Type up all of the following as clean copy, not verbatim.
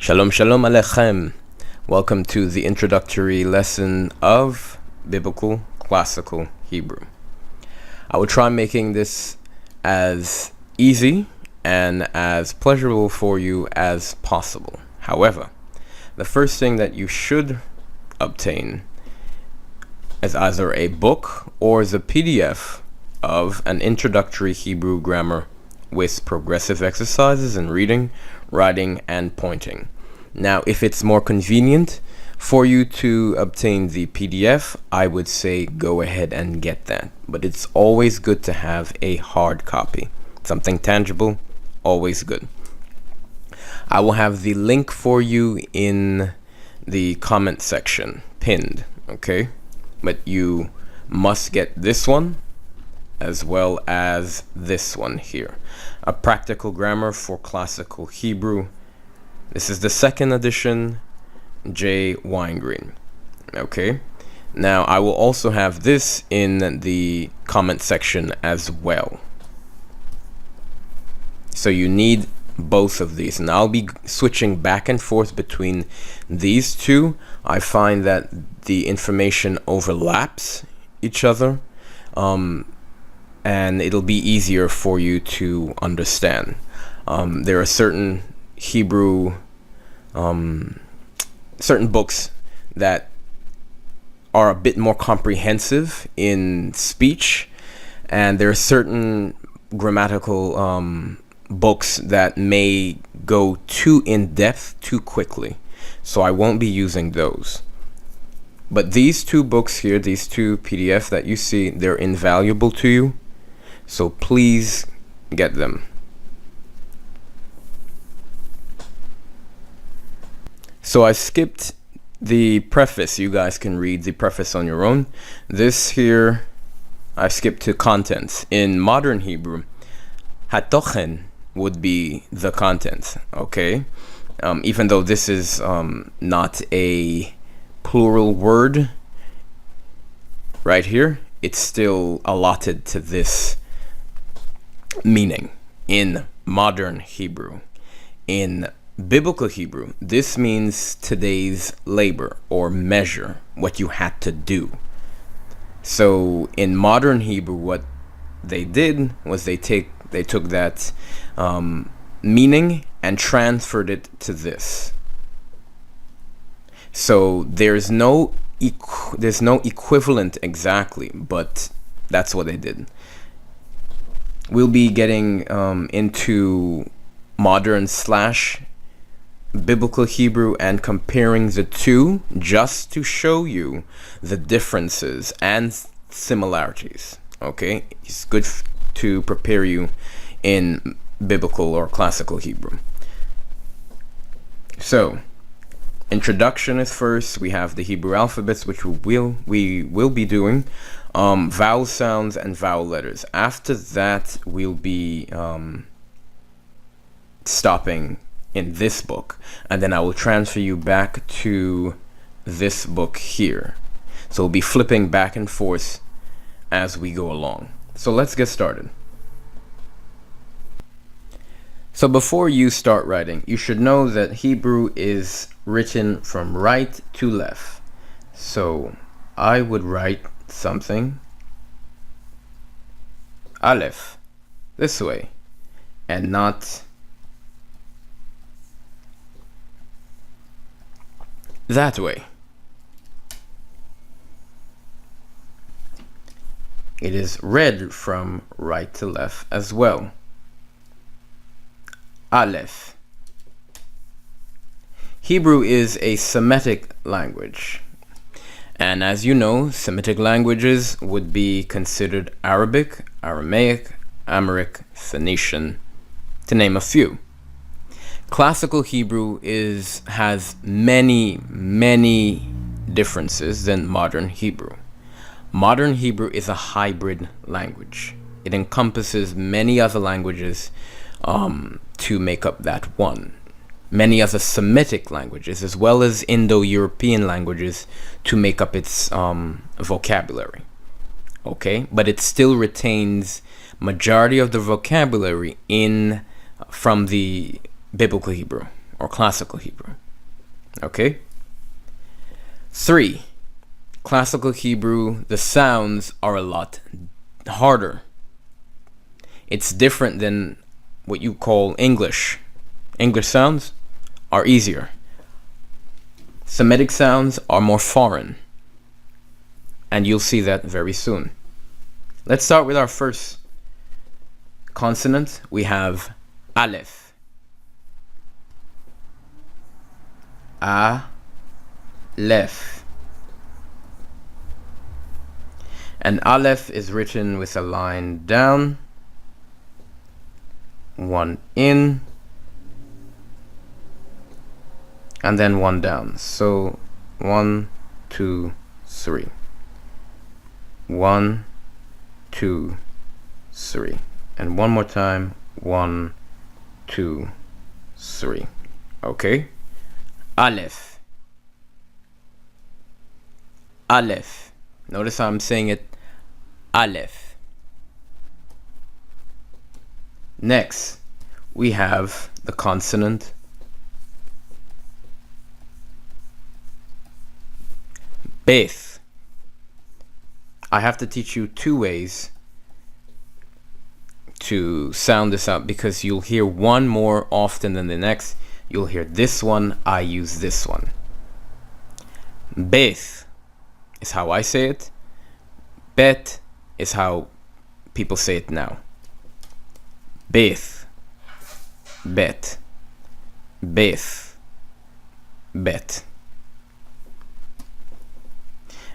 Shalom Shalom Alechem. Welcome to the introductory lesson of Biblical Classical Hebrew. I will try making this as easy and as pleasurable for you as possible. However, the first thing that you should obtain is either a book or the PDF of an introductory Hebrew grammar with progressive exercises in reading, writing, and pointing. Now, if it's more convenient for you to obtain the PDF, I would say go ahead and get that. But it's always good to have a hard copy. Something tangible, always good. I will have the link for you in the comment section, pinned, okay? But you must get this one as well as this one here. A Practical Grammar for Classical Hebrew. This is the second edition, J. Weingreen. Okay. Now, I will also have this in the comment section as well. So you need both of these. And I'll be switching back and forth between these two. I find that the information overlaps each other. And it'll be easier for you to understand. There are certain Hebrew, certain books that are a bit more comprehensive in speech, and there are certain grammatical books that may go too in-depth too quickly. So I won't be using those. But these two books here, these two PDF that you see, they're invaluable to you. So please get them. So I skipped the preface. You guys can read the preface on your own. This here, I skipped to contents. In modern Hebrew, hatochen would be the content, okay? Even though this is not a plural word right here, it's still allotted to this meaning in modern Hebrew. In Biblical Hebrew, this means today's labor or measure, what you had to do. So in modern Hebrew, what they did was they took that meaning and transferred it to this. So there's no equivalent exactly, but that's what they did. We'll be getting into modern / Biblical Hebrew and comparing the two just to show you the differences and similarities. Okay, it's good to prepare you in Biblical or Classical Hebrew. So, introduction is first. We have the Hebrew alphabets, which we will be doing. Vowel sounds and vowel letters. After that, we'll be stopping in this book, and then I will transfer you back to this book here. So we'll be flipping back and forth as we go along. So let's get started. So before you start writing, you should know that Hebrew is written from right to left. So I would write something Aleph this way and not that way. It is read from right to left as well. Aleph. Hebrew is a Semitic language. And as you know, Semitic languages would be considered Arabic, Aramaic, Amharic, Phoenician, to name a few. Classical Hebrew has many differences than modern Hebrew. Modern Hebrew is a hybrid language. It encompasses many other languages to make up that one. Many other Semitic languages, as well as Indo-European languages, to make up its vocabulary. Okay, but it still retains majority of the vocabulary from the Biblical Hebrew. or classical Hebrew. Okay? 3. Classical Hebrew, the sounds are a lot harder. It's different than what you call English. English sounds are easier. Semitic sounds are more foreign. And you'll see that very soon. Let's start with our first consonant. We have Aleph. Aleph. And Aleph is written with a line down, one in, and then one down. So 1, 2, 3. 1, 2, 3. And one more time. 1, 2, 3. Okay? Aleph. Aleph. Notice how I'm saying it. Aleph. Next, we have the consonant Beth. I have to teach you 2 ways to sound this out because you'll hear one more often than the next. You'll hear this one, I use this one. Beth is how I say it. Bet is how people say it now. Beth. Bet. Beth. Bet.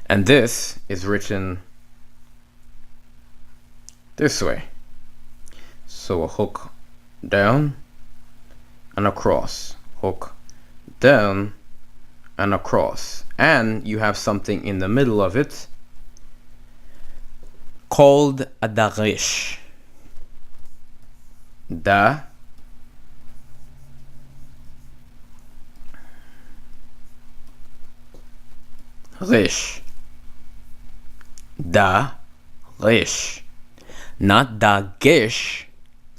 And this is written this way. So a hook down and across. Hook down and across. And you have something in the middle of it called a darish. Da. Rish. Da. Rish. Not da gish,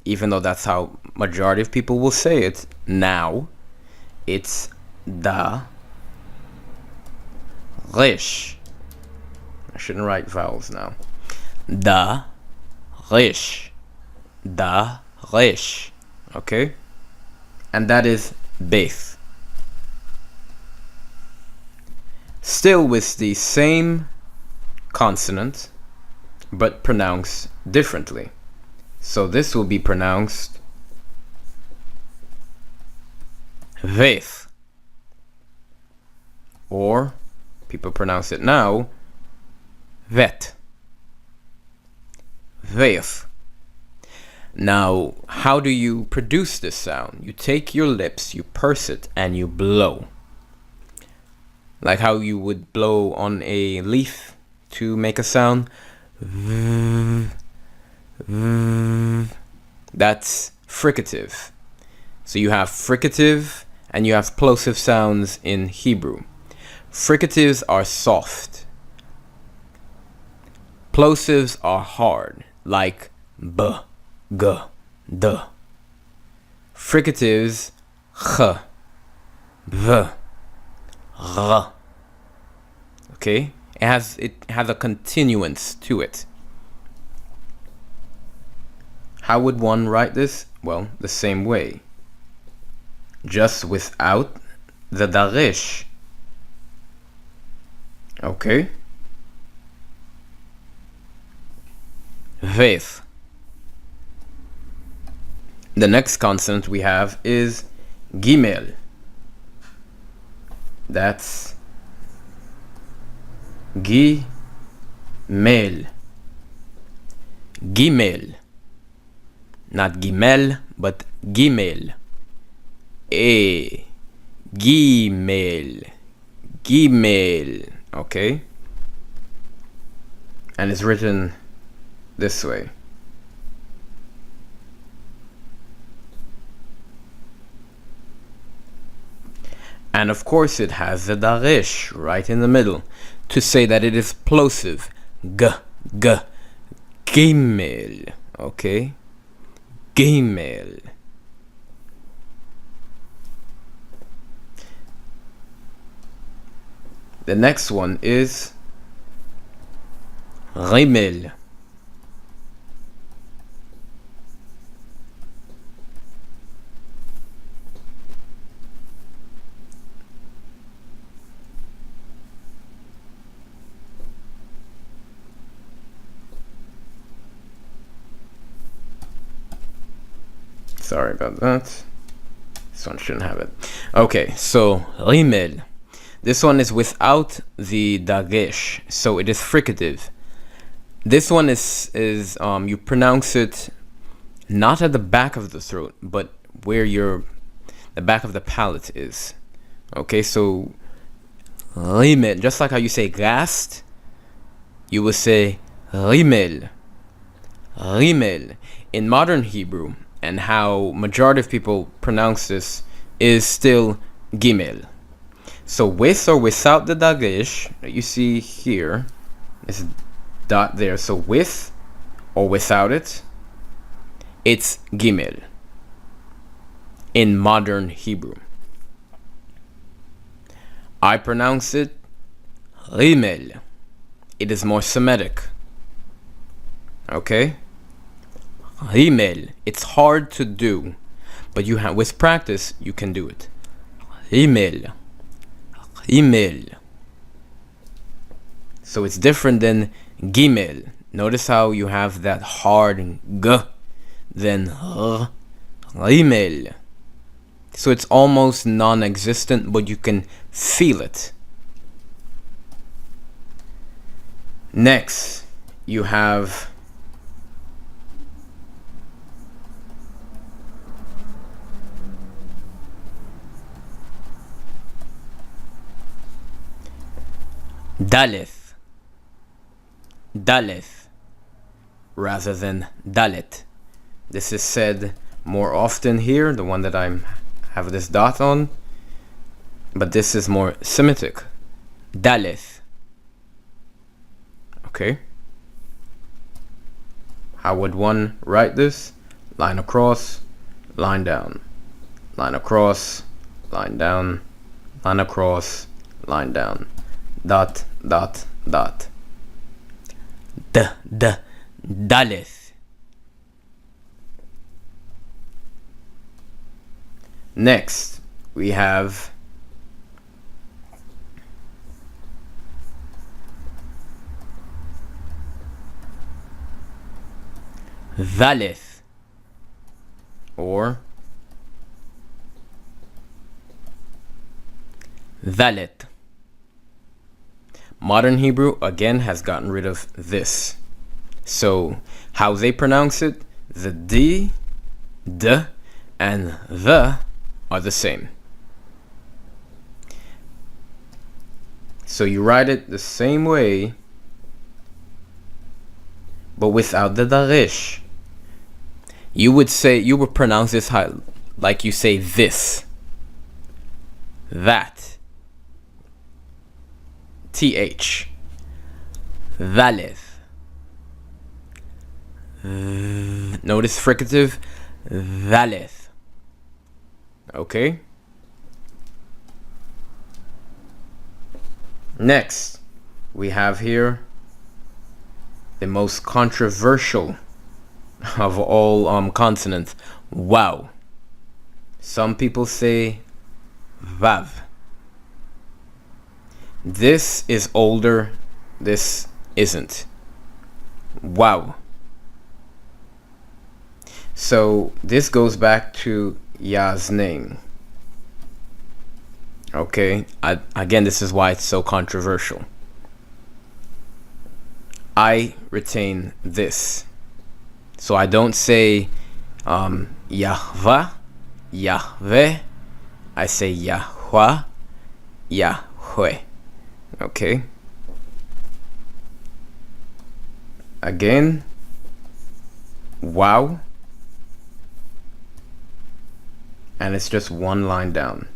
even though that's how majority of people will say it now. It's da. Rish. I shouldn't write vowels now. Da. Rish. Da. Rish. Okay? And that is Beth. Still with the same consonant, but pronounced differently. So this will be pronounced Veth. Or, people pronounce it now, Vet. Veth. Now, how do you produce this sound? You take your lips, you purse it, and you blow. Like how you would blow on a leaf to make a sound. That's fricative. So you have fricative and you have plosive sounds in Hebrew. Fricatives are soft. Plosives are hard, like b, g, d. Fricatives, ch, v, r. Okay? It has a continuance to it. How would one write this? Well, the same way. Just without the darish. Okay? Veth. The next consonant we have is gimel. That's Gimel. Gimel. Not Gimel, but Gimel. Gimel. Gimel. Okay? And it's written this way. And of course it has the darish right in the middle to say that it is plosive. G, g, gimel. Okay? Gimel. The next one is rimel. Sorry about that. This one shouldn't have it. Okay, so rimel. This one is without the dagesh, so it is fricative. This one is you pronounce it not at the back of the throat, but where the back of the palate is. Okay, so rimel, just like how you say gast, you will say rimel. Rimel. In modern Hebrew, and how majority of people pronounce this, is still gimel. So with or without the dagesh that you see here, this dot there. So with or without it, it's gimel in modern Hebrew. I pronounce it rimel. It is more Semitic. Okay? Rimel. It's hard to do, but with practice you can do it. Rimel. Rimel. So it's different than gimel. Notice how you have that hard g, then rimel. So it's almost non-existent, but you can feel it. Next, you have Daleth. Daleth rather than Dalet. This is said more often here, the one that I have this dot on, but this is more Semitic. Daleth. Okay. How would one write this? Line across, line down. Line across, line down. Line across, line down. Dot, dot, dot. Daleth. Next, we have Valeth or Valet. Modern Hebrew again has gotten rid of this. So how they pronounce it, the D, D, and the are the same. So you write it the same way, but without the daresh. You would pronounce this like you say this, that, th, valeth. Notice fricative, valeth. Okay. Next, we have here the most controversial of all consonants. Wow. Some people say vav. This is older. This isn't. Wow. So this goes back to Yah's name. Okay. Again, this is why it's so controversial. I retain this. So I don't say Yahweh, Yahweh. I say Yahweh, Yahweh. Okay. Again, wow. And it's just one line down.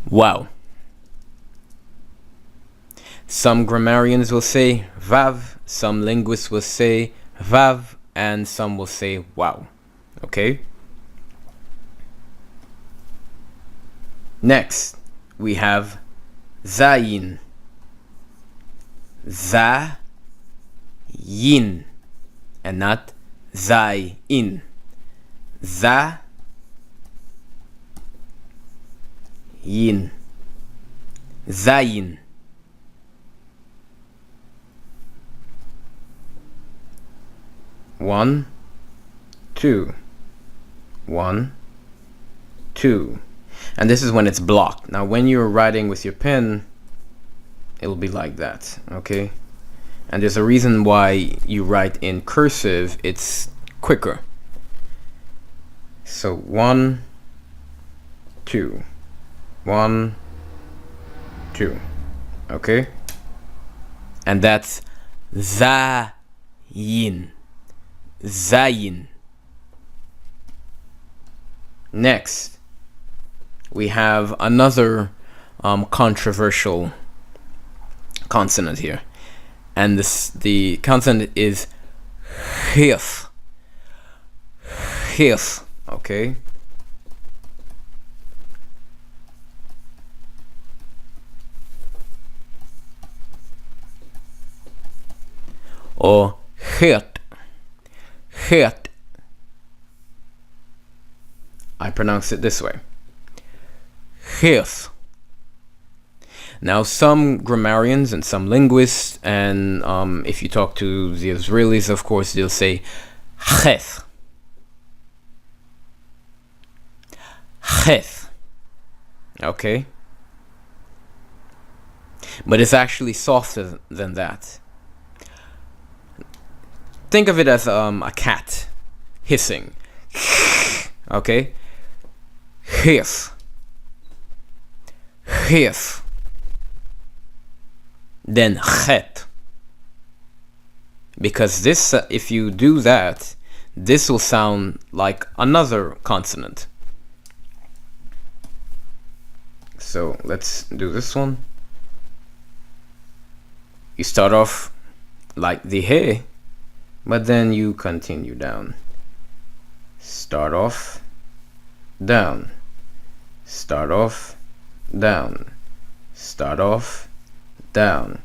Wow. Some grammarians will say vav, some linguists will say vav, and some will say wow. Okay? Next, we have zayin. Zayin. And not zayin. Zayin. Zayin. One, two. 1, 2. And this is when it's blocked. Now when you're writing with your pen, it'll be like that, okay? And there's a reason why you write in cursive, it's quicker. So 1, 2. 1, 2. Okay? And that's zayin. Zayin. Next, we have another controversial consonant here, and the consonant is hif. Hif, okay? Or hit. Hit. I pronounce it this way. Hif. Now, some grammarians and some linguists, and if you talk to the Israelis, of course, they'll say chef. Chef. Okay? But it's actually softer than that. Think of it as a cat hissing. Okay? Hif. Hif. Then chet. Because this, if you do that, this will sound like another consonant. So let's do this one. You start off like the he, but then you continue down. Start off down. Start off down. Start off down.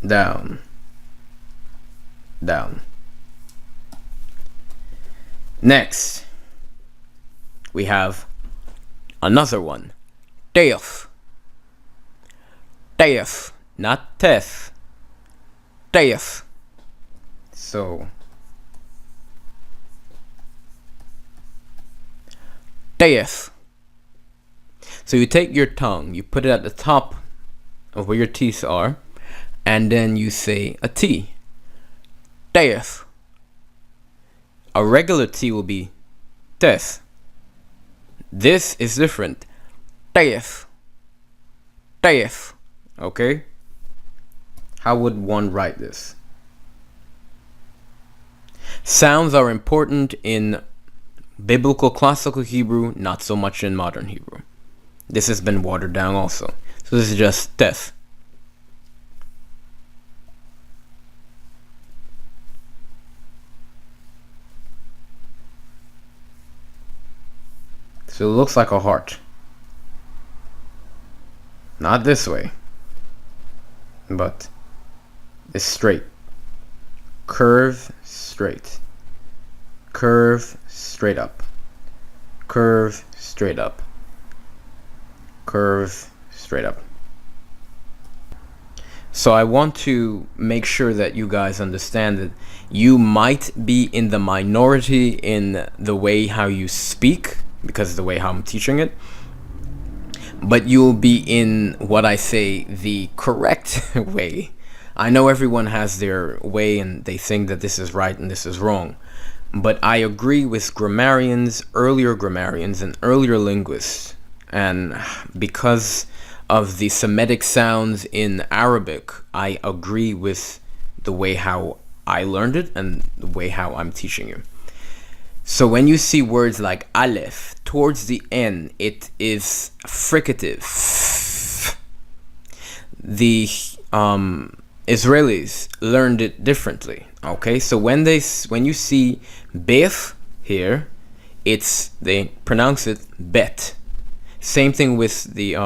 Down. Down. Next, we have another one. Teef. Teef, not tef. Teef. So, teef. So you take your tongue, you put it at the top of where your teeth are, and then you say a T. Teef. A regular T will be tef. This is different. Teef. Teef. Okay? How would one write this? Sounds are important in biblical classical Hebrew, not so much in modern Hebrew. This has been watered down also. So this is just tef. So it looks like a heart. Not this way, but it's straight. Curve straight. Curve straight up. Curve straight up. Curve straight up. So I want to make sure that you guys understand that you might be in the minority in the way how you speak, because of the way how I'm teaching it, but you'll be in what I say the correct way. I know everyone has their way and they think that this is right and this is wrong, but I agree with grammarians, earlier grammarians and earlier linguists, and because of the Semitic sounds in Arabic, I agree with the way how I learned it and the way how I'm teaching you. So when you see words like aleph, towards the end, it is fricative. The Israelis learned it differently. Okay, so when you see bef here, they pronounce it bet. Same thing with the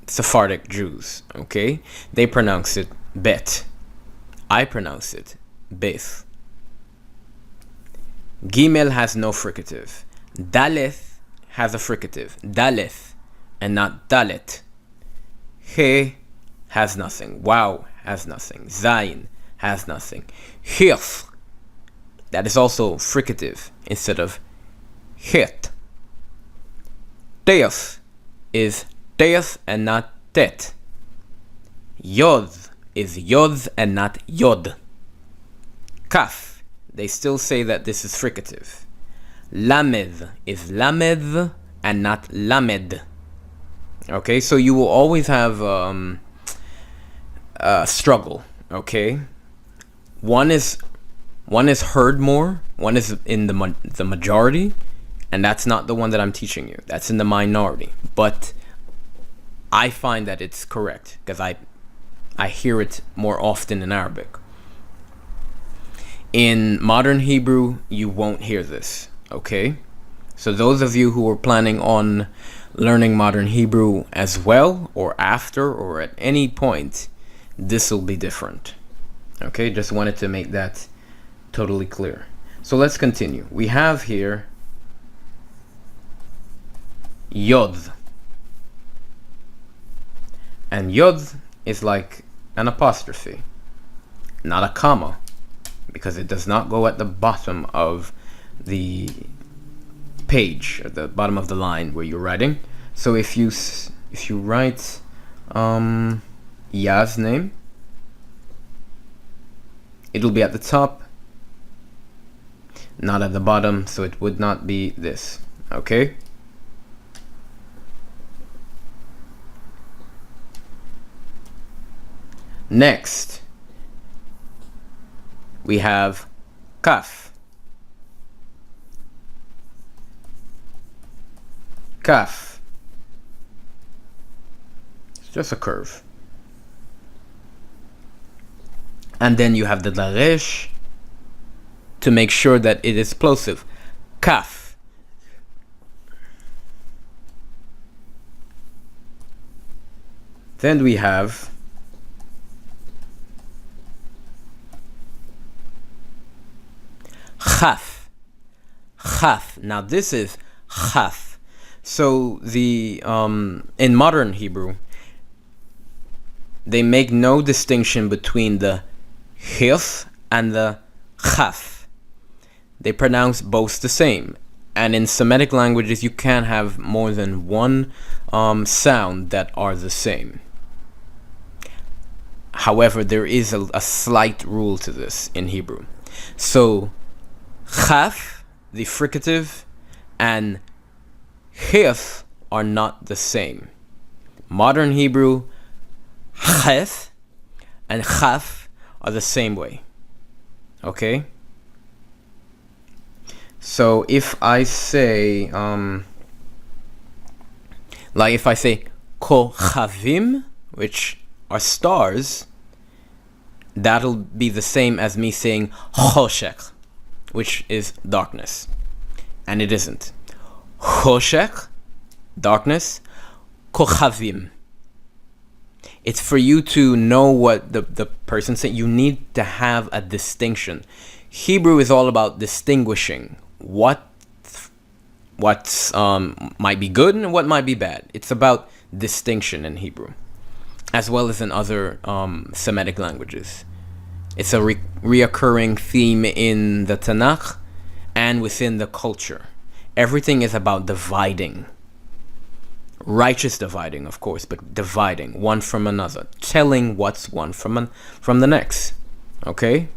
Sephardic Jews, okay? They pronounce it bet. I pronounce it beth. Gimel has no fricative. Daleth has a fricative. Daleth, and not dalet. He has nothing. Wow has nothing. Zayin has nothing. Hif, that is also fricative instead of hit. Teos is teos and not tet. Yod is yod and not yod. Kaf, they still say that this is fricative. Lamed is lamed and not lamed. Okay, so you will always have a struggle. Okay, one is heard more, one is in the majority, and that's not the one that I'm teaching you. That's in the minority. But I find that it's correct because I hear it more often in Arabic. In modern Hebrew, you won't hear this, okay? So those of you who are planning on learning modern Hebrew as well, or after, or at any point, this will be different. Okay, just wanted to make that totally clear. So let's continue. We have here Yod. And Yod is like an apostrophe, not a comma, because it does not go at the bottom of the page, at the bottom of the line where you're writing. So if you write Yah's name, it'll be at the top, not at the bottom, so it would not be this. Okay? Next, we have Kaf. Kaf. It's just a curve. And then you have the Daresh to make sure that it is plosive. Kaf. Then we have Chaf. Chaf. Now this is Chaf. So the in modern Hebrew, they make no distinction between the Hif and the Chaf. They pronounce both the same. And in Semitic languages, you can't have more than one sound that are the same. However, there is a slight rule to this in Hebrew. So Chaf, the fricative, and Hif are not the same. Modern Hebrew, Chef and Chaf are the same way. Okay? So if I say, like if I say Kochavim, which are stars, that'll be the same as me saying Choshek, which is darkness. And it isn't. Choshek, darkness, Kochavim. It's for you to know what the person said. You need to have a distinction. Hebrew is all about distinguishing what might be good and what might be bad. It's about distinction in Hebrew, as well as in other Semitic languages. It's a reoccurring theme in the Tanakh and within the culture. Everything is about dividing. Righteous dividing, of course, but dividing one from another, telling what's one from the next. Okay?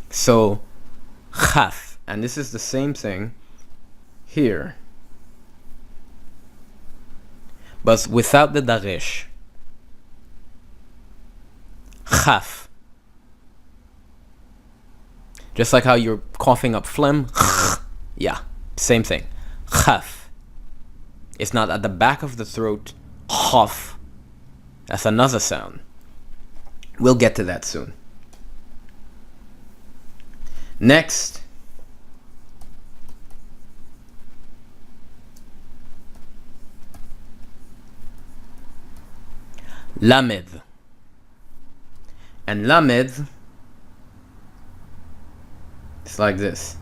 So, Chaf, and this is the same thing here, but without the Daresh. Chaf. Just like how you're coughing up phlegm. Yeah, same thing. Chaf. It's not at the back of the throat. Chaf. That's another sound. We'll get to that soon. Next, Lamed. And Lamed, it's like this.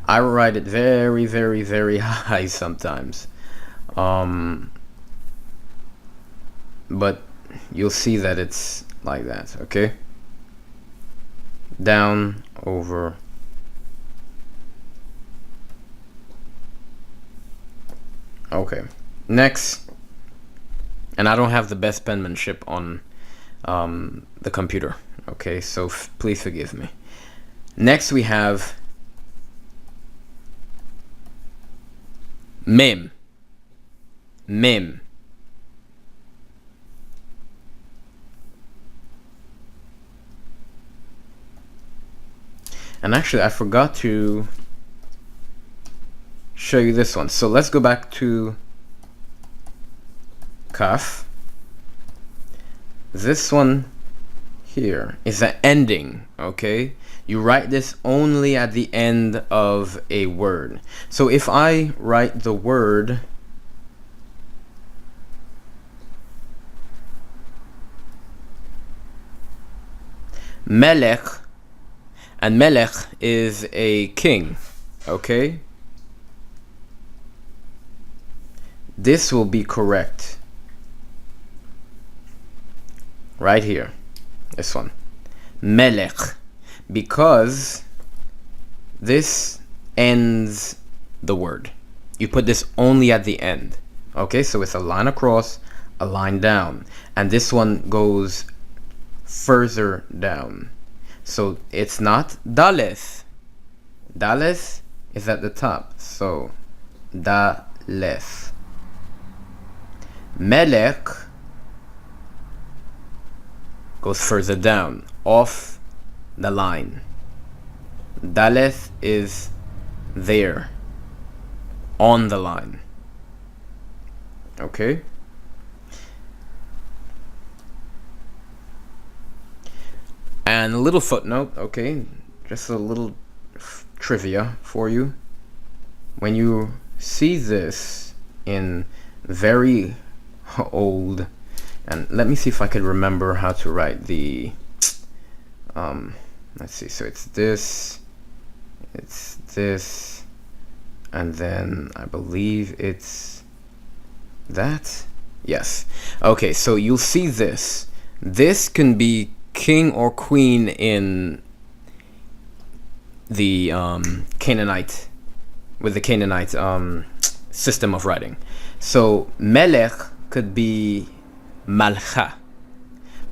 I write it very, very, very high sometimes. But you'll see that it's like that, okay? Down, over. Okay, next. And I don't have the best penmanship on the computer, okay? So please forgive me. Next we have Mem. Mem. And actually, I forgot to show you this one. So let's go back to Kaf. This one here is an ending, okay? You write this only at the end of a word. So if I write the word Melech, and Melech is a king, okay? This will be correct. Right here. This one. Melech. Because this ends the word. You put this only at the end. Okay, so it's a line across, a line down. And this one goes further down. So it's not Daleth. Daleth is at the top. So Daleth. Melech goes further down, off the line. Daleth is there, on the line. Okay? And a little footnote, okay? Just a little trivia for you. When you see this in very old, and let me see if I could remember how to write the let's see, so it's this, and then I believe it's that. Yes. Okay, so you'll see this can be king or queen in the Canaanite, with the Canaanite system of writing. So Melech could be Malcha,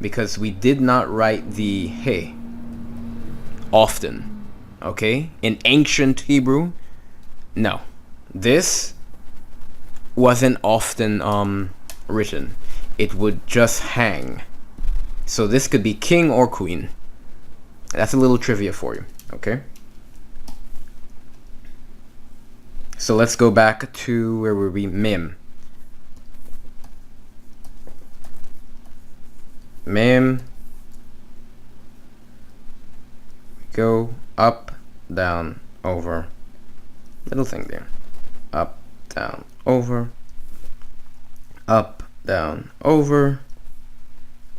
because we did not write the he often, okay? In ancient Hebrew, no. This wasn't often written. It would just hang. So this could be king or queen. That's a little trivia for you, okay? So let's go back to where were we? Mem. Mem. Go up, down, over. Little thing there. Up, down, over. Up, down, over.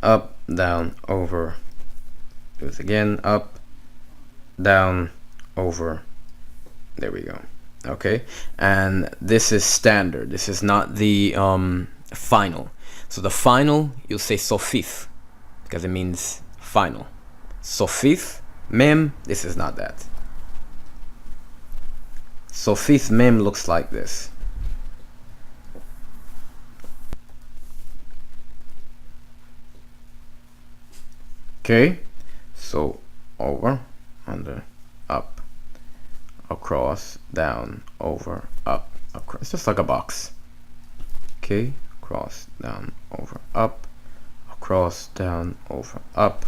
Up, down, over. Do this again. Up, down, over. There we go. Okay, and this is standard. This is not the final. So the final, you'll say sofif, because it means final. Sofif, mem, this is not that. Sofif mem looks like this. Okay, so over, under, up, across, down, over, up, across. It's just like a box. Okay, across, down, over, up, across, down, over, up,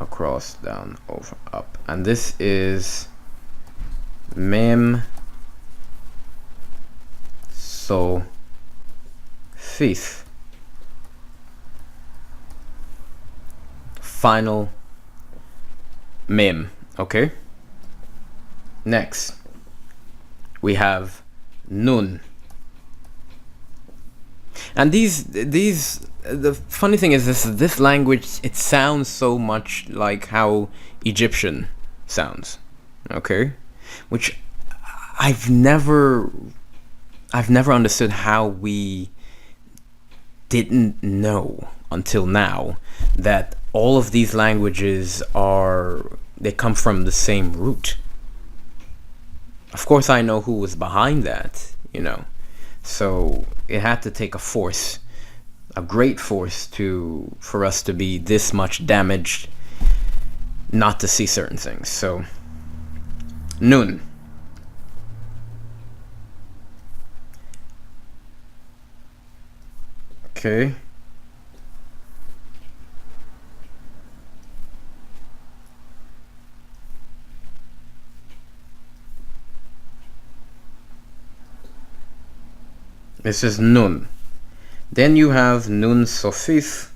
across, down, over, up. And this is mem, so, fifth. Final mem, okay? Next, we have nun. And the funny thing is this language, it sounds so much like how Egyptian sounds, okay? Which I've never understood how we didn't know until now that all of these languages they come from the same root. Of course, I know who was behind that, So it had to take a great force for us to be this much damaged not to see certain things. So, Nun. Okay. This is Nun. Then you have Nun Sofif.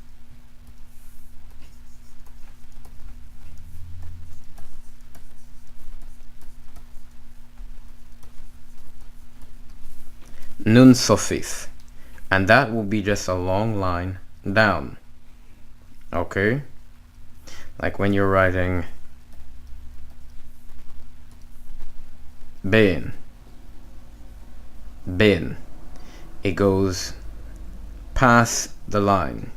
Nun Sofif. And that will be just a long line down. Okay? Like when you're writing Ben. Ben. It goes past the line.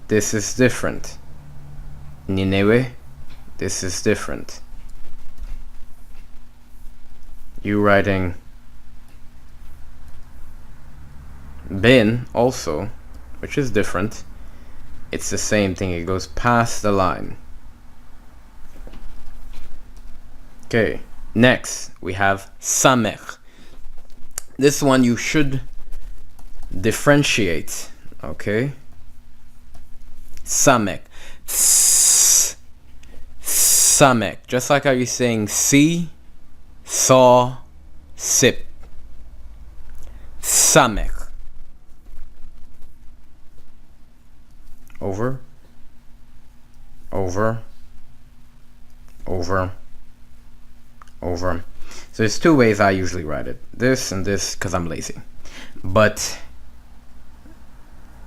This is different. Nineveh, this is different. You writing bin also, which is different. It's the same thing, it goes past the line. Okay, next we have Samech. This one you should differentiate, okay? Samech. Samech. Just like how you're saying see, saw, sip. Samech. Over. Over. Over. Over. So there's two ways I usually write it. This and this because I'm lazy. But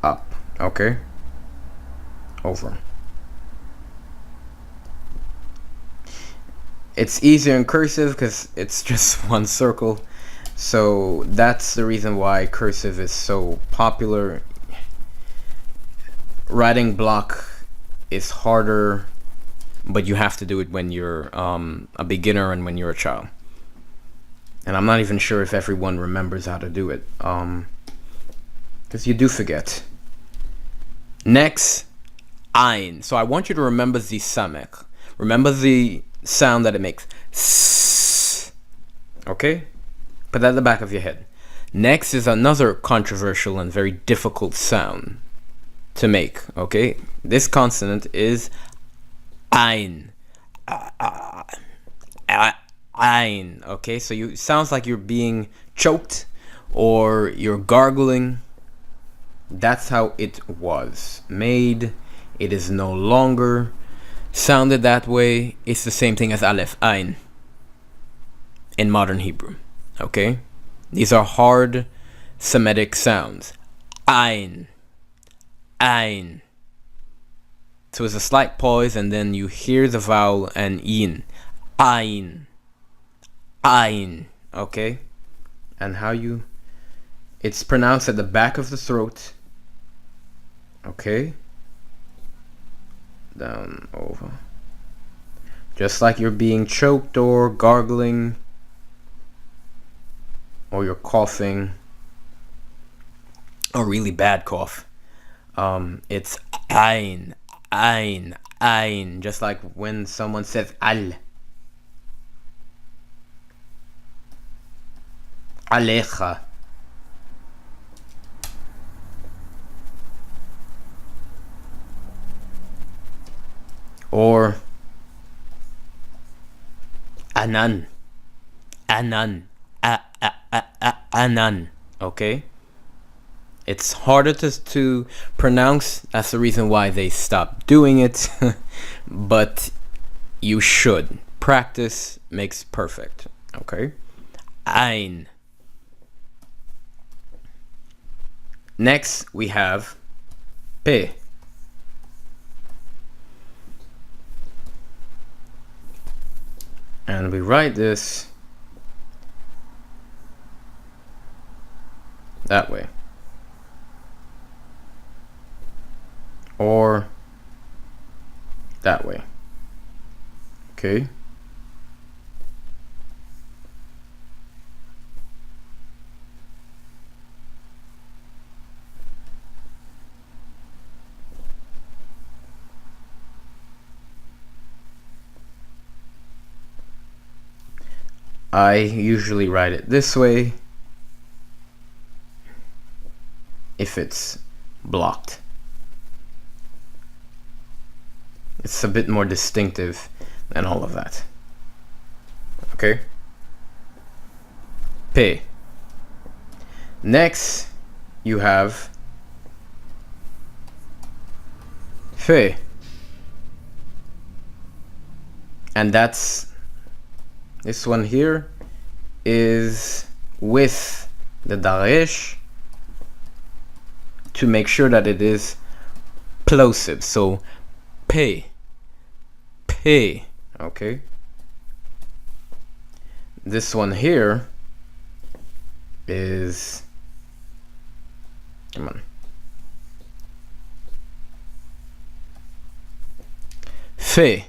up. Okay? Over. It's easier in cursive because it's just one circle. So that's the reason why cursive is so popular. Writing block is harder, but you have to do it when you're a beginner and when you're a child. And I'm not even sure if everyone remembers how to do it, because you do forget. Next, Ein. So I want you to remember the Samech. Remember the sound that it makes. S. Okay? Put that at the back of your head. Next is another controversial and very difficult sound to make. Okay? This consonant is Ein. Ein. Okay? So it sounds like you're being choked or you're gargling. That's how it was made. It is no longer sounded that way. It's the same thing as Aleph, Ein, in modern Hebrew. Okay? These are hard Semitic sounds. Ein. Ein. So it's a slight pause and then you hear the vowel and in. Ein. Ein. Okay? And how it's pronounced at the back of the throat. Okay? Down, over. Just like you're being choked or gargling or you're coughing, a really bad cough. It's ein, ein, ein. Just like when someone says al. Alecha. Or Anan. Anan. Anan. Okay? It's harder to pronounce. That's the reason why they stopped doing it. But you should. Practice makes perfect. Okay? Ein. Next, we have P. And we write this that way. Or that way. Okay? I usually write it this way if it's blocked. It's a bit more distinctive than all of that. Okay? P. Next, you have F. And that's this one here is with the daresh to make sure that it is plosive. So P. Okay. This one here is, come on, F.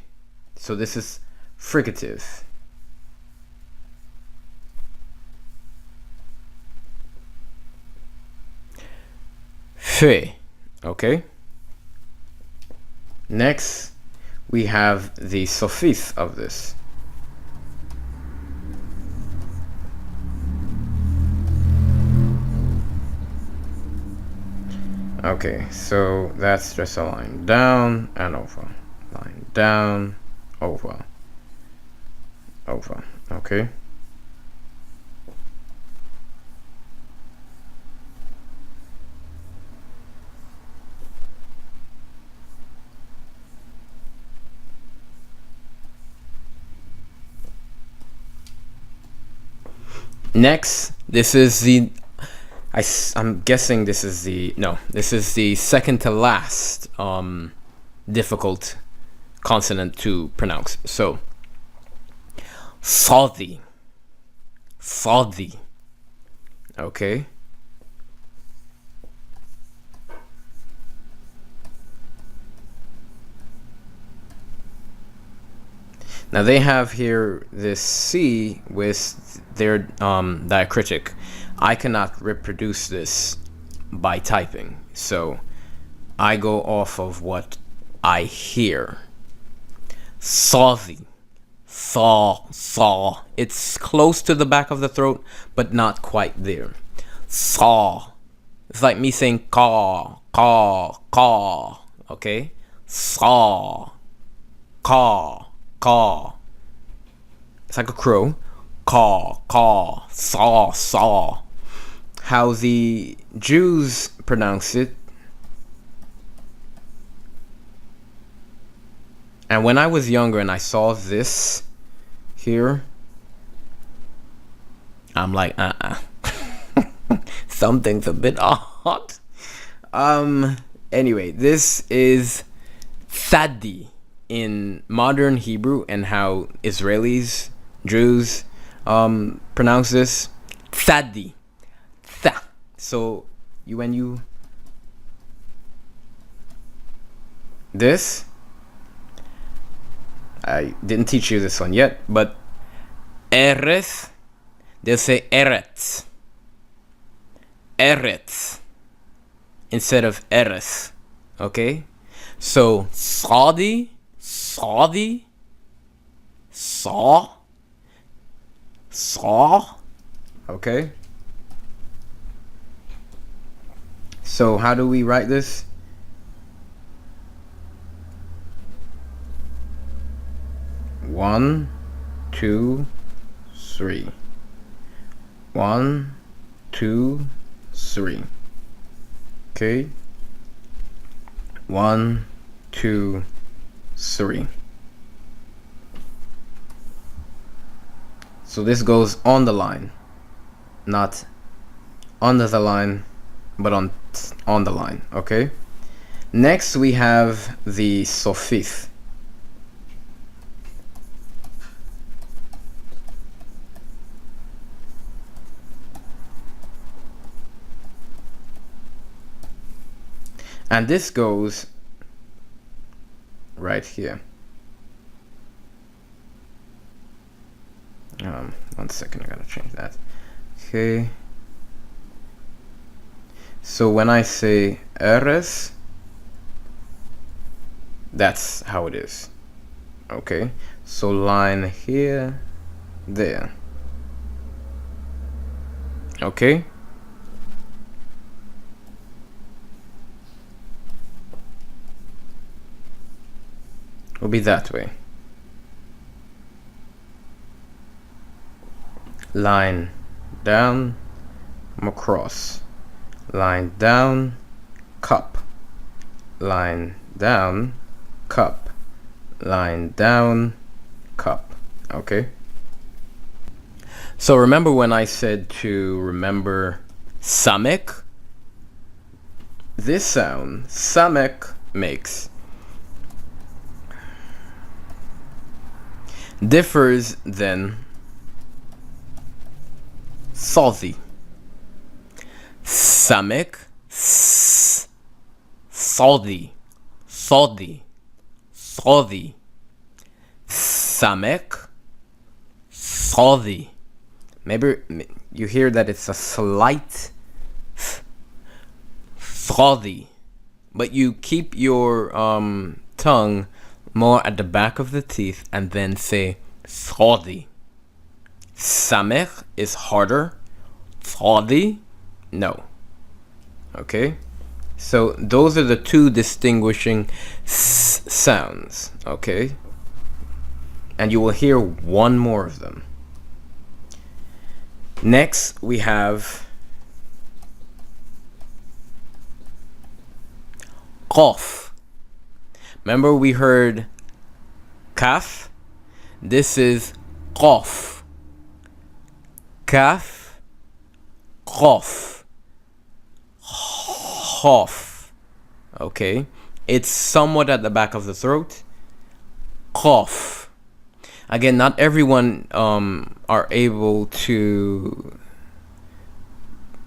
So this is fricative. F. Okay. Next, we have the sophists of this. Okay, so that's just a line down and over. Line down, over. Over. Okay. Next, this is the, I'm guessing this is the, no, this is the second to last difficult consonant to pronounce. So, Saudi. Okay. Now they have here this C with their diacritic. I cannot reproduce this by typing, so I go off of what I hear. Saudi. Saw. It's close to the back of the throat, but not quite there. Saw. It's like me saying caw. Okay? Saw. Caw. It's like a crow. Caw. Saw. How the Jews pronounce it. And when I was younger and I saw this here, I'm like, something's a bit odd. Anyway, this is Thadi in modern Hebrew, and how Israelis, Jews, pronounce this. Thadi. So this, I didn't teach you this one yet, but Eretz, they'll say Eretz instead of Eretz. Okay? So Saudi, saw. Okay? So how do we write this? One, two, three. 1, 2, 3. Okay? 1, 2, 3. So this goes on the line, not under the line, but on the line, okay? Next we have the sofif. And this goes right here. 1 second, I gotta change that. Okay. So when I say eres, that's how it is. Okay. So line here, there. Okay. Will be that way. Line down, across. Line down, cup. Line down, cup. Line down, cup. Okay? So remember when I said to remember samek? This sound, samek, makes differs than salty. Samek, salty, salty, salty. Samek, salty. Maybe you hear that it's a slight salty, but you keep your tongue more at the back of the teeth and then say salty. Samek is harder. Salty, no. Okay? So those are the two distinguishing sounds. Okay? And you will hear one more of them. Next, we have qaf. Remember we heard kaf? This is qaf. Kaf, qaf, khaf. Okay? It's somewhat at the back of the throat. Qaf. Again, not everyone are able to,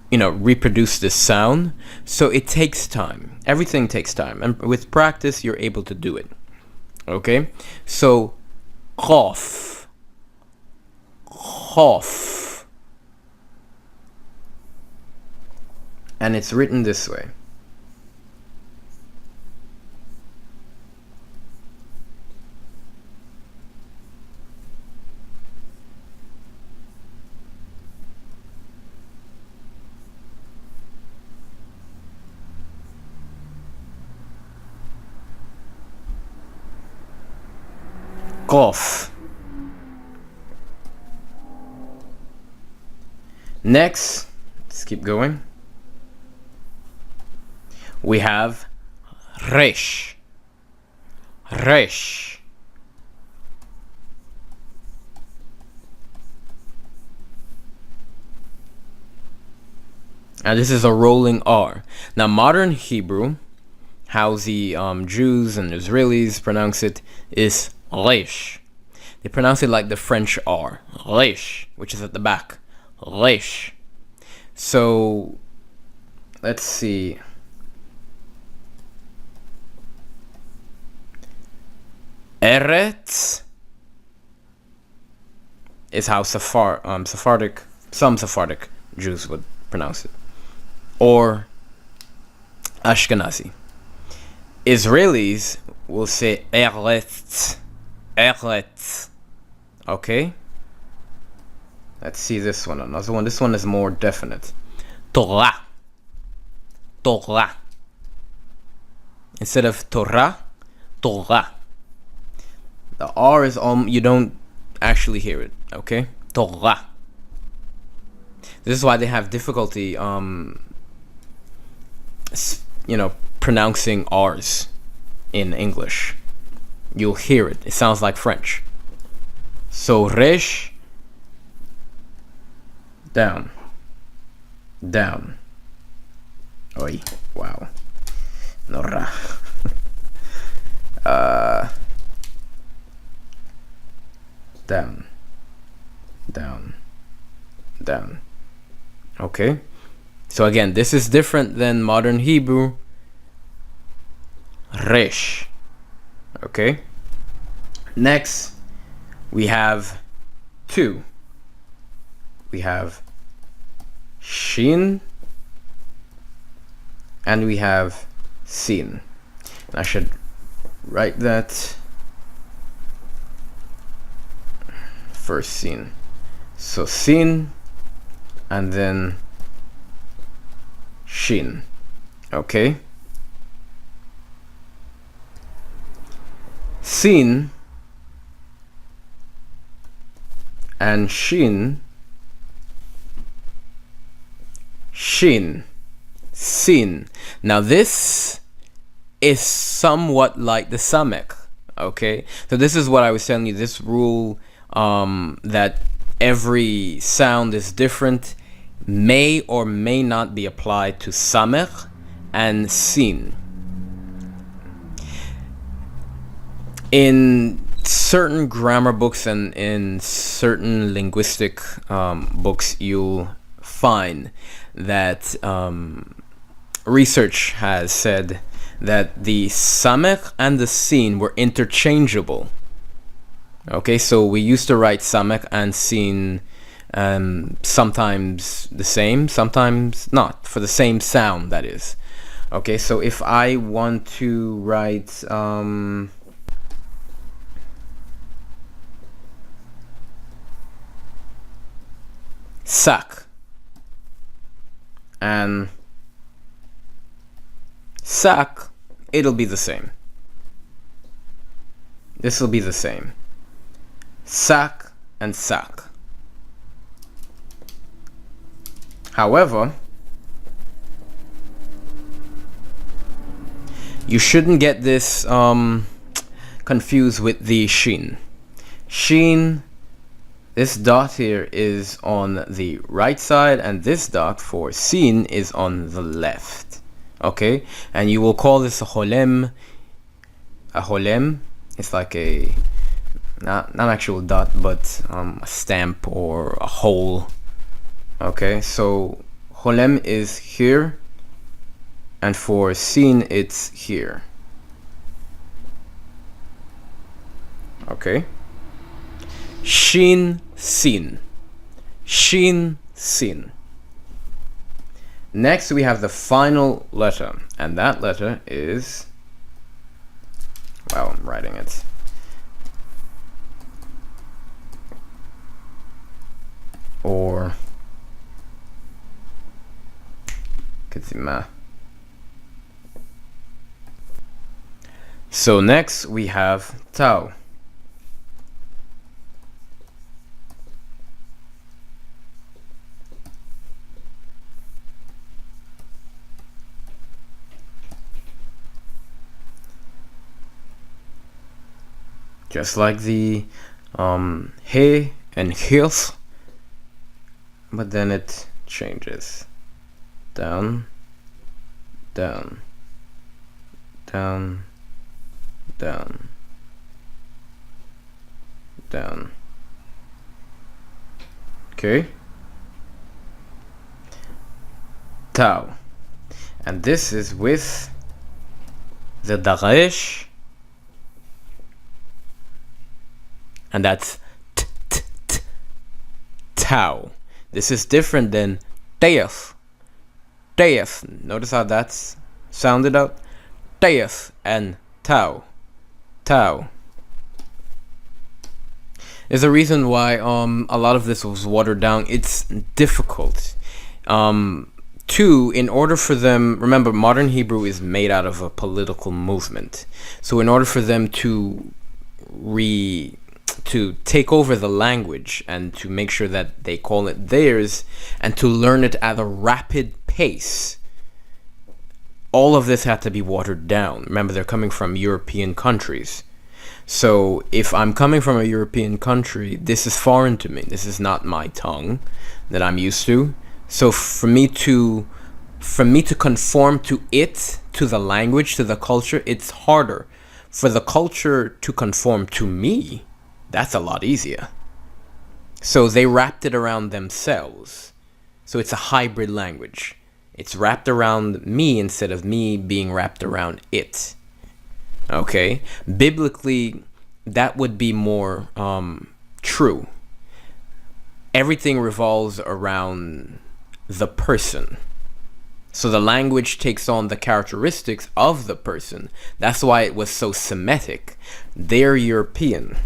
reproduce this sound. So it takes time. Everything takes time. And with practice, you're able to do it. Okay? So, qaf, khaf. And it's written this way. Qaf. Next, let's keep going. We have resh. Resh. Now this is a rolling R. Now modern Hebrew, how the Jews and Israelis pronounce it, is resh. They pronounce it like the French R. Resh, which is at the back. Resh. So let's see. Eretz is how some Sephardic Jews would pronounce it, or Ashkenazi. Israelis will say Eretz, Eretz. Okay. Let's see this one. Another one. This one is more definite. Torah, Torah. Instead of Torah, Torah. The R is you don't actually hear it, okay? Torah. This is why they have difficulty, pronouncing R's in English. You'll hear it. It sounds like French. So resh down, down. Oi, wow. Nora. Down, down, down. Okay. So again, this is different than modern Hebrew. Resh. Okay. Next, we have two. We have shin and we have sin. And I should write that first sin. So sin and then shin. Okay. Sin and shin, shin, sin. Now this is somewhat like the samek. Okay, so this is what I was telling you, this rule that every sound is different may or may not be applied to samek and sin. In certain grammar books and in certain linguistic books, you'll find that research has said that the samek and the sin were interchangeable. Okay, so we used to write samek and sin sometimes the same, sometimes not, for the same sound, that is. Okay, so if I want to write sak and sak, it'll be the same. This will be the same. Sak and sak. However, you shouldn't get this confused with the shin. Shin, this dot here is on the right side, and this dot for sin is on the left. Okay, and you will call this a holem. A holem, it's like a not actual dot, but a stamp or a hole. Okay, so holem is here, and for sin it's here. Okay, shin, sin, shin, sin. Next we have the final letter, and that letter is, well, I'm writing it. Or Kazima. So next we have tau. Just like the he and his, but then it changes. Down, down, down, down, down. Okay. Tau. And this is with the daresh. And that's t, t, t, tau. This is different than teif. Teif. Notice how that's sounded out? Teif and tau. Tau. There's a reason why a lot of this was watered down. It's difficult. Two, in order for them, remember, modern Hebrew is made out of a political movement. So in order for them to take over the language and to make sure that they call it theirs and to learn it at a rapid pace, all of this had to be watered down. Remember, they're coming from European countries. So if I'm coming from a European country, this is foreign to me. This is not my tongue that I'm used to. So for me to conform to it, to the language, to the culture, it's harder. For the culture to conform to me, that's a lot easier. So they wrapped it around themselves. So it's a hybrid language. It's wrapped around me instead of me being wrapped around it. Okay? Biblically, that would be more true. Everything revolves around the person. So the language takes on the characteristics of the person. That's why it was so Semitic. They're European.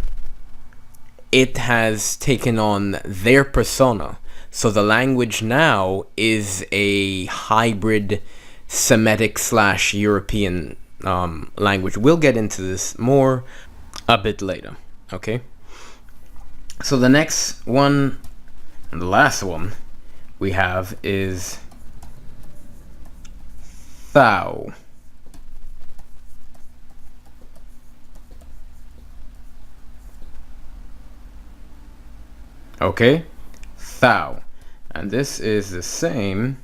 It has taken on their persona. So the language now is a hybrid Semitic / European language. We'll get into this more a bit later. Okay? So the next one, and the last one we have is thou. Okay? Thou. And this is the same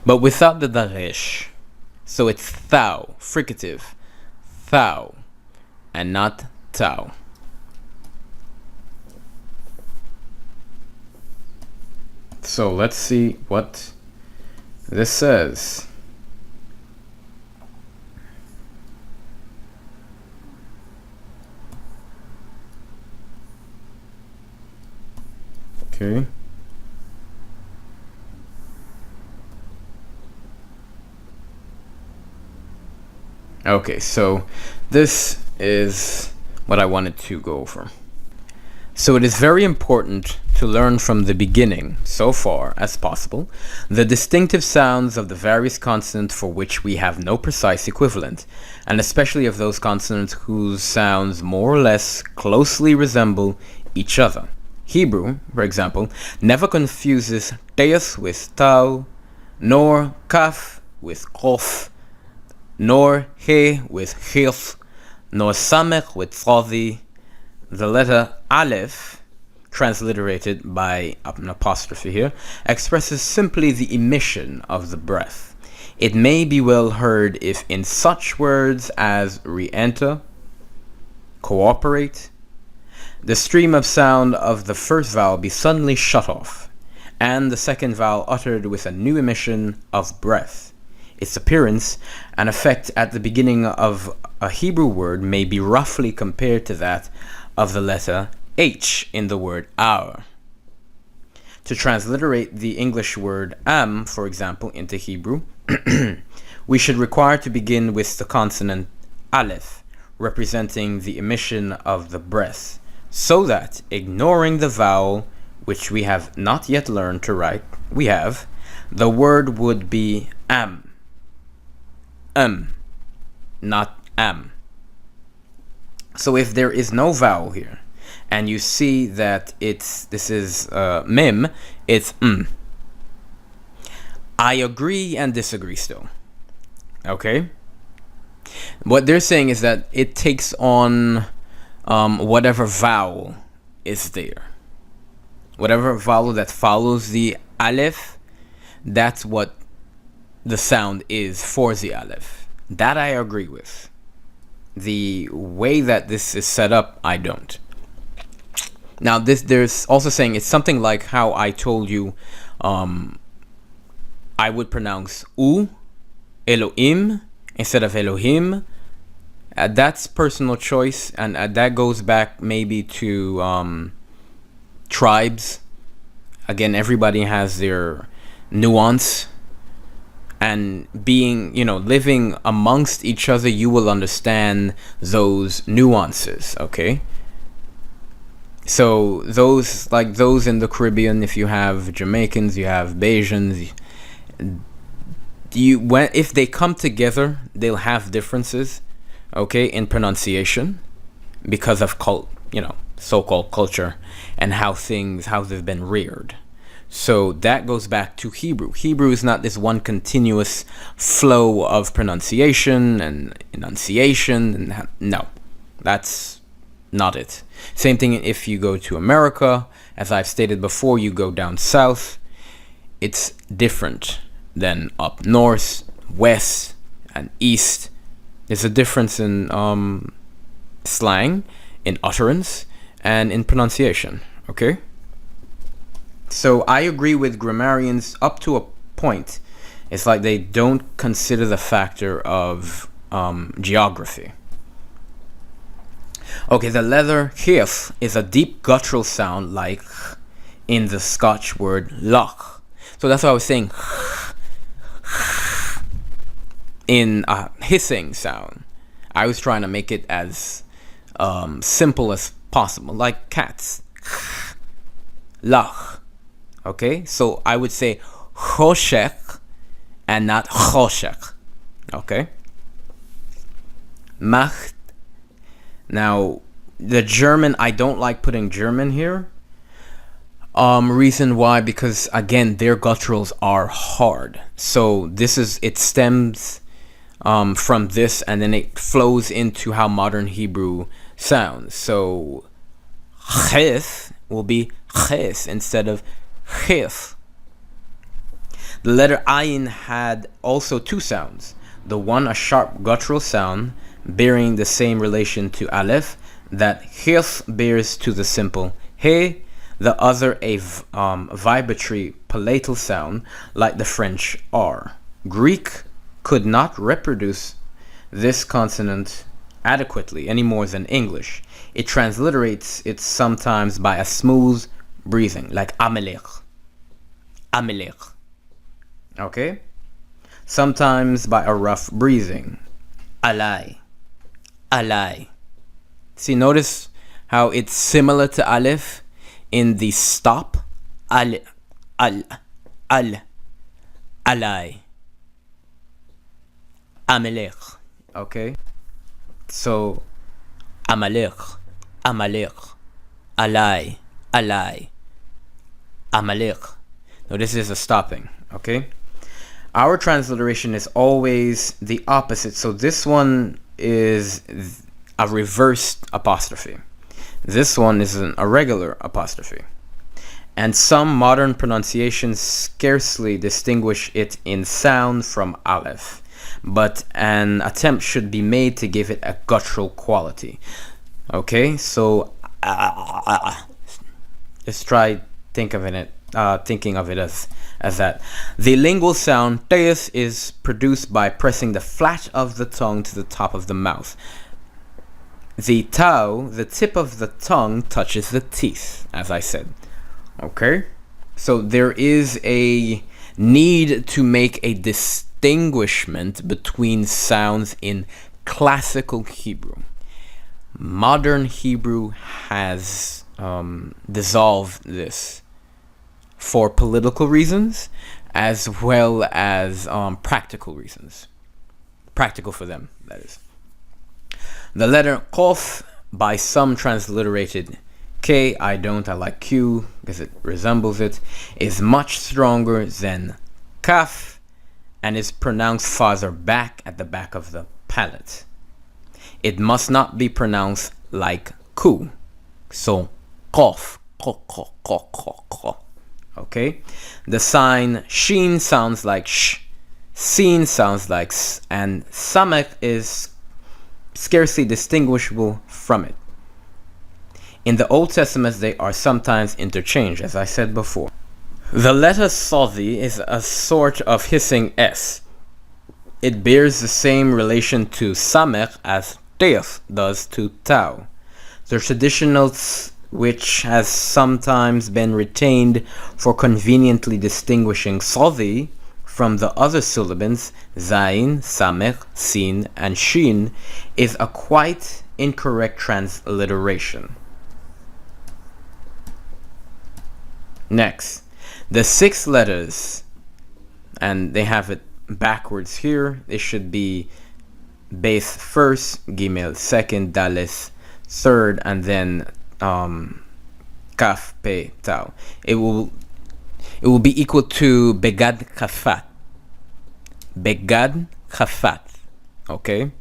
but without the daresh. So it's thou, fricative, thou, and not tau. So let's see what this says. Okay. Okay, so this is what I wanted to go over. So it is very important to learn from the beginning, so far as possible, the distinctive sounds of the various consonants for which we have no precise equivalent, and especially of those consonants whose sounds more or less closely resemble each other. Hebrew, for example, never confuses teus with tau, nor kaf with kof, nor he with chif, nor samech with tzavi. The letter aleph, transliterated by an apostrophe here, expresses simply the emission of the breath. It may be well heard if in such words as re-enter, cooperate, the stream of sound of the first vowel be suddenly shut off, and the second vowel uttered with a new emission of breath. Its appearance and effect at the beginning of a Hebrew word may be roughly compared to that of the letter H in the word our. To transliterate the English word am, for example, into Hebrew, we should require to begin with the consonant aleph, representing the emission of the breath, so that, ignoring the vowel, which we have not yet learned to write, the word would be am, not am. So if there is no vowel here, and you see that this is mim, it's I agree and disagree still. Okay? What they're saying is that it takes on whatever vowel is there. Whatever vowel that follows the aleph, that's what the sound is for the aleph. That I agree with. The way that this is set up, I don't. Now, there's also saying it's something like how I told you I would pronounce U, Elohim, instead of Elohim. That's personal choice, and that goes back maybe to tribes. Again, everybody has their nuance. And being, living amongst each other, you will understand those nuances, okay? So those in the Caribbean, if you have Jamaicans, you have Bajans, if they come together, they'll have differences, okay, in pronunciation because of so-called culture and how they've been reared. So that goes back to Hebrew. Hebrew is not this one continuous flow of pronunciation and enunciation. No, that's not it. Same thing if you go to America. As I've stated before, you go down south, it's different than up north, west, and east. There's a difference in slang, in utterance, and in pronunciation, okay? So I agree with grammarians up to a point. It's like they don't consider the factor of geography. Okay, the letter hif is a deep guttural sound like in the Scotch word loch. So that's what I was saying. In a hissing sound. I was trying to make it as simple as possible, like cats. Lach. Okay, so I would say choshek and not choshek. Okay. Macht. Now, the German, I don't like putting German here. Reason why, because again, their gutturals are hard. So it stems from this, and then it flows into how modern Hebrew sounds. So chis will be chis instead of chif. The letter ayin had also two sounds. The one a sharp guttural sound bearing the same relation to aleph that chif bears to the simple he. The other a vibratory palatal sound like the French R. Greek could not reproduce this consonant adequately any more than English. It transliterates it sometimes by a smooth breathing, like amelech. Amelech. Okay? Sometimes by a rough breathing. Alai. Alai. See, notice how it's similar to aleph in the stop. Al. Alai. Amelech. Okay? So, Amalek. Alai. Amalek. Now this is a stopping, okay? Our transliteration is always the opposite. So this one is a reversed apostrophe. This one is a regular apostrophe. And some modern pronunciations scarcely distinguish it in sound from aleph. But an attempt should be made to give it a guttural quality. Okay, so let's try thinking of it as that. The lingual sound teis is produced by pressing the flat of the tongue to the top of the mouth. The tau, the tip of the tongue, touches the teeth, as I said. Okay, so there is a need to make a distinguishment between sounds in classical Hebrew. Modern Hebrew has dissolved this for political reasons as well as practical reasons. Practical for them, that is. The letter Kof, by some transliterated K, I like Q because it resembles it, is much stronger than Kaf and is pronounced farther back at the back of the palate. It must not be pronounced like Ku. So, Kof. Okay? The sign Shin sounds like Sh, Sin sounds like S, and Samek is scarcely distinguishable from it. In the Old Testament, they are sometimes interchanged, as I said before. The letter Sodi is a sort of hissing S. It bears the same relation to Samek as Teif does to Tau. The traditional which has sometimes been retained for conveniently distinguishing Sodi from the other syllables, Zain, Samek, Sin, and Shin, is a quite incorrect transliteration. Next, the 6 letters, and they have it backwards here. It should be Beth first, Gimel second, Dalet third, and then Kaf, Pe, Tau. It will be equal to Begad Kafat. Begad Kafat. Okay?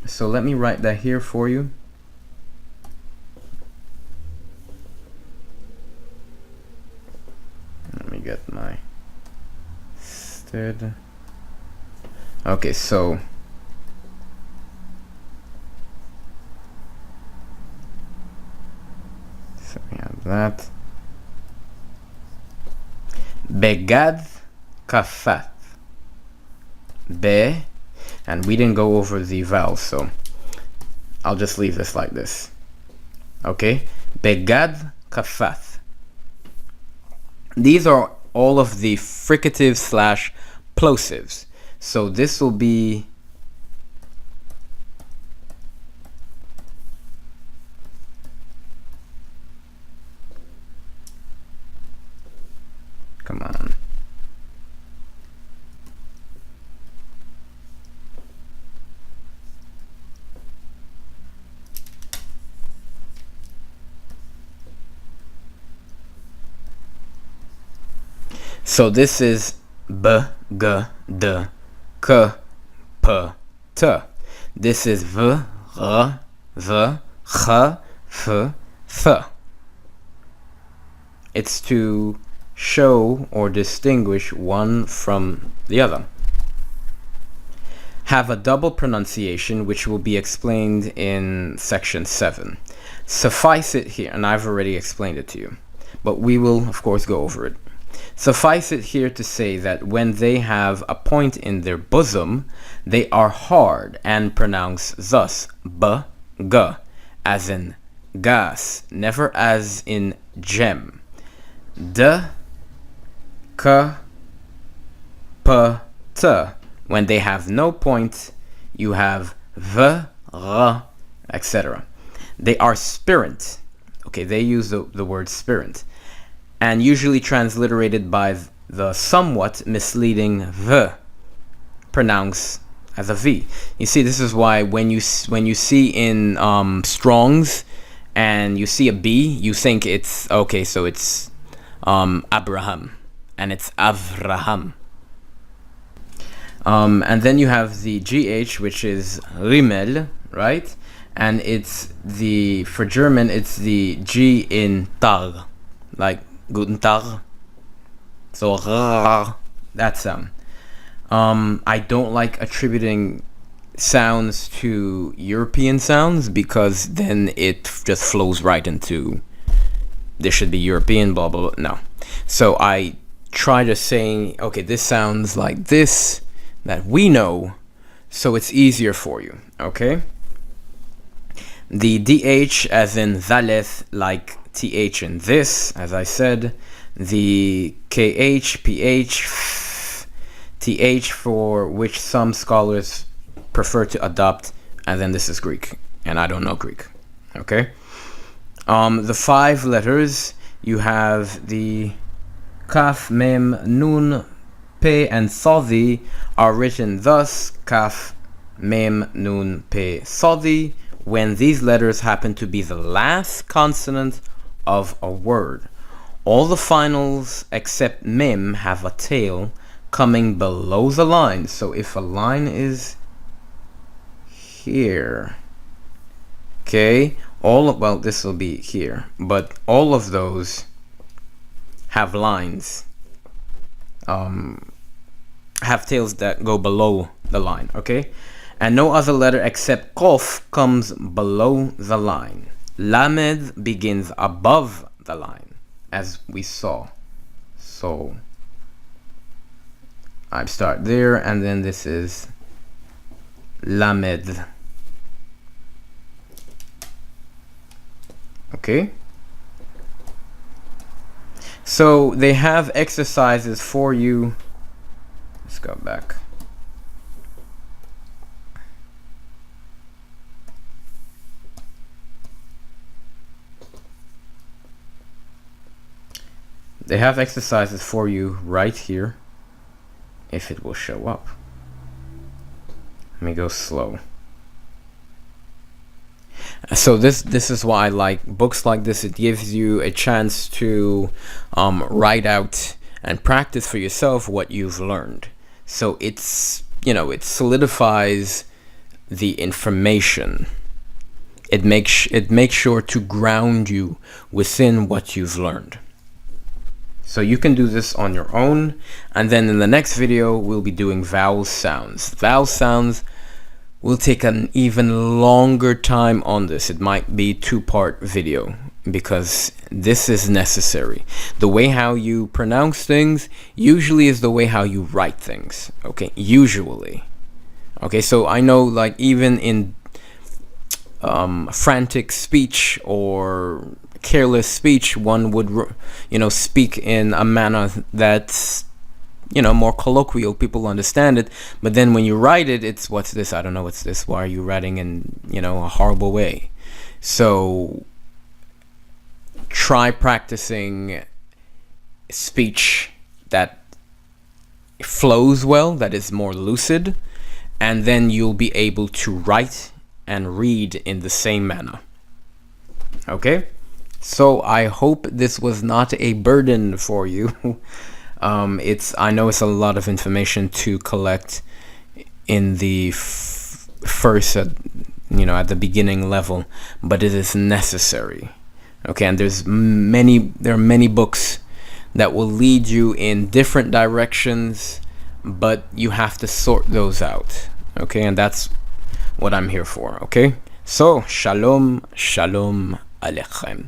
So let me write that here for you. Let me get my third. Okay, so we have that. Begad Kafat. Be, and we didn't go over the vowels, so I'll just leave this like this. Okay? Begad Kafat. These are all of the fricatives / plosives. So this will be come on. So this is B, G, D, K, P, T. This is V, R, V, Ch, F, Th. It's to show or distinguish one from the other. Have a double pronunciation, which will be explained in section 7. Suffice it here, and I've already explained it to you, but we will, of course, go over it. Suffice it here to say that when they have a point in their bosom, they are hard and pronounce thus, b, g, as in gas, never as in gem. D, k, p, t. When they have no point, you have v, r, etc. They are spirant. Okay, they use the word spirant, and usually transliterated by the somewhat misleading v, pronounced as a v. You see, this is why when you see in Strong's and you see a b, you think it's okay, so it's Abraham, and it's Avraham. And then you have the gh, which is Rimmel, right? And it's for German, it's the G in Tag, like Guten Tag. So that sound. I don't like attributing sounds to European sounds, because then it just flows right into this should be European, blah blah blah. No. So I try to say, okay, this sounds like this that we know, so it's easier for you. Okay. The DH as in Zaleth, like TH in this, as I said. The KH, PH, TH, for which some scholars prefer to adopt, and then this is Greek, and I don't know Greek. Okay. The 5 letters, you have the Kaf, Mem, Nun, Pe, and Sodi are written thus: Kaf, Mem, Nun, Pe, Sodi, when these letters happen to be the last consonant of a word. All the finals except Mem have a tail coming below the line. So if a line is here, okay, well, this will be here, but all of those have lines, have tails that go below the line, okay? And no other letter except Kof comes below the line. Lamed begins above the line, as we saw. So I start there, and then this is Lamed. Okay? So they have exercises for you. Let's go back. They have exercises for you right here. if it will show up. Let me go slow. So this is why I like books like this. It gives you a chance to write out and practice for yourself what you've learned. So it's, it solidifies the information. It makes sure to ground you within what you've learned. So you can do this on your own, and then in the next video we'll be doing vowel sounds. Vowel sounds will take an even longer time on this. It might be 2-part video because this is necessary. The way how you pronounce things usually is the way how you write things. Okay, usually. Okay, so I know, like, even in frantic speech or careless speech, one would speak in a manner that's more colloquial, people understand it. But then when you write it, it's, what's this? I don't know what's this. Why are you writing in a horrible way? So try practicing speech that flows well, that is more lucid, and then you'll be able to write and read in the same manner. Okay, so I hope this was not a burden for you. I know it's a lot of information to collect in the first, at the beginning level, but it is necessary. Okay, and there are many books that will lead you in different directions, but you have to sort those out. Okay, and that's what I'm here for. Okay, so shalom aleichem.